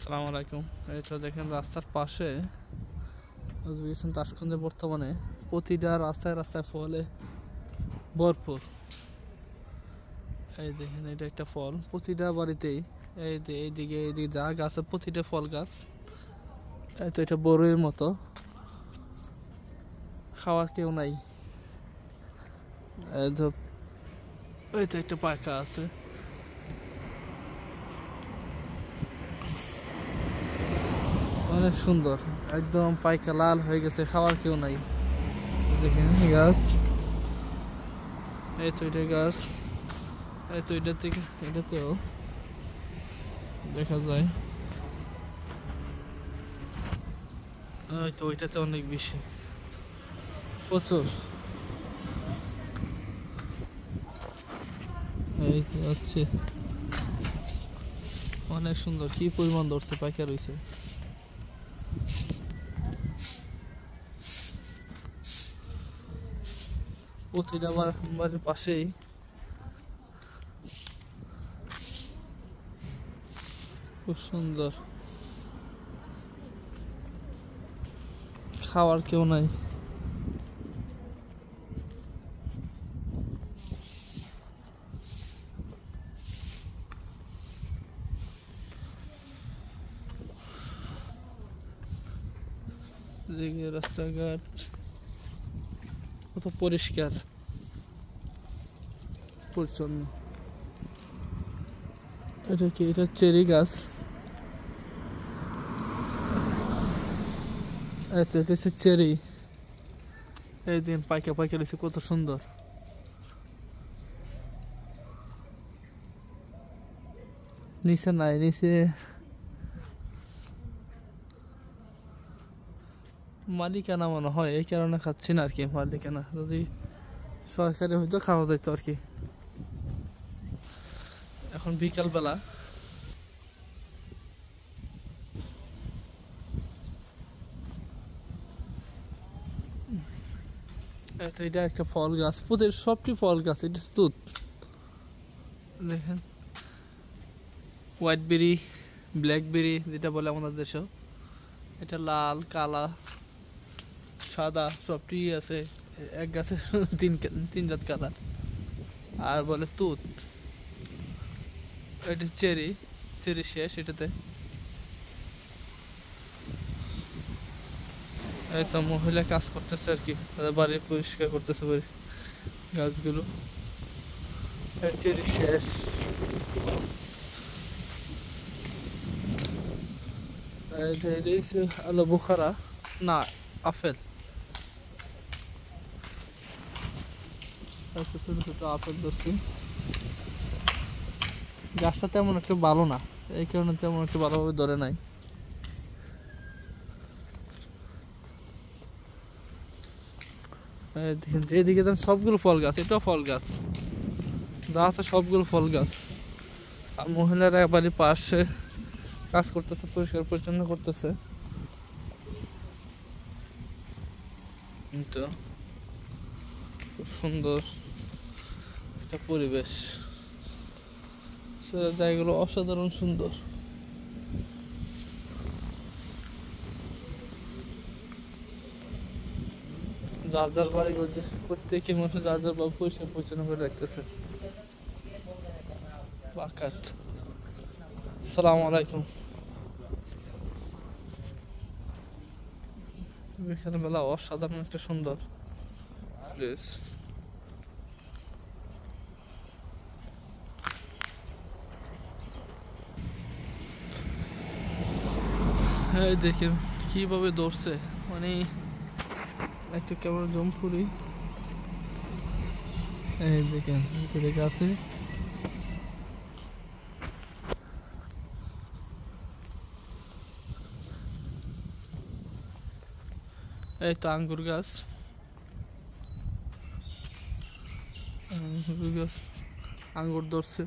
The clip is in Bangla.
আসসালামু আলাইকুম। এই তো দেখেন রাস্তার পাশে উজবেকিস্তান তাশখন্দে বর্তমানে প্রতিটা রাস্তায় রাস্তায় ফলে ভরপুর। এই দেখেন এটা একটা ফল, প্রতিটা বাড়িতেই এইদিকে যা গাছ প্রতিটা ফল গাছ। এই তো এটা বড়ইয়ের মতো, খাওয়ার কেউ নাই। এই তো একটা পাকা আছে, অনেক সুন্দর, একদম পাইকা লাল হয়ে গেছে, খাওয়ার কেউ নাই। দেখেন গাছ, এই তো এটা গাছ, এই তো এটা থেকে এটাতেও দেখা যায়। ওই তো ওইটাতে অনেক বেশি, প্রচুর। এই হচ্ছে অনেক সুন্দর, কি পরিমাণ ধরছে, পাইকা রয়েছে। প্রতিটা বাড়ির পাশেই খুব সুন্দর, খাওয়ার কেউ নাই। রাস্তাঘাট কত পরিষ্কার পরিচ্ছন্ন। এটা কি? এটা চেরি গাছ। এটা হচ্ছে চেরি, এই দিন পাইকা পাইকা রয়েছে, কত সুন্দর। নিচে নাই, নিচে মালিকানা মনে হয়, এই কারণে খাচ্ছি না আর কি। মালিকানা যদি সরকারি হয়তো খাওয়া যেত আর কি। এখন বিকাল বেলা, এটা একটা ফল গাছ, প্রতিটা সবটি ফল গাছ। এটা তুত, দেখেন হোয়াইট বেরি, ব্ল্যাকবেরি যেটা বলে আমাদের দেশেও। এটা লাল, কালা, সাদা সবটি আছে এক গাছে। তিন জাত কালার। আর বলে তুত। এটা চেরি, চেরি শেষ এটাতে। এই তো মহিলা কাজ করতেছে আর কি, তাদের বাড়ি পরিষ্কার করতেছে গাছগুলো। চেরি শেষ। আলো বুখারা না, আপেল। ছোট ছোট আপেল ধরছি। গাছটা তেমন একটু ভালো না, এই কারণে তেমন একটু ভালোভাবে ধরে নাই। যেদিকে সবগুলো ফল গাছ, এটাও ফল গাছ, যা আছে সবগুলো ফল গাছ। আর মহিলারা বাড়ির পাশে কাজ করতেছে, পরিষ্কার পরিচ্ছন্ন করতেছে। তো খুব সুন্দর একটা পরিবেশ, জায়গাগুলো অসাধারণ সুন্দর। যার যার বাড়ি করতেছে, প্রত্যেকে মানুষ যার যার বাড়ি পরিষ্কার পরিচ্ছন্ন করে রাখতেছে। বাকাত। আসসালামু আলাইকুম। বিকেল বেলা অসাধারণ একটা সুন্দর প্লেস। এই দেখেন কিভাবে দৌড়ছে, মানে একটু কেমন জম করি। এই দেখেন গাছে, এই তো আঙ্গুর গাছ, আঙ্গুর ধরছে।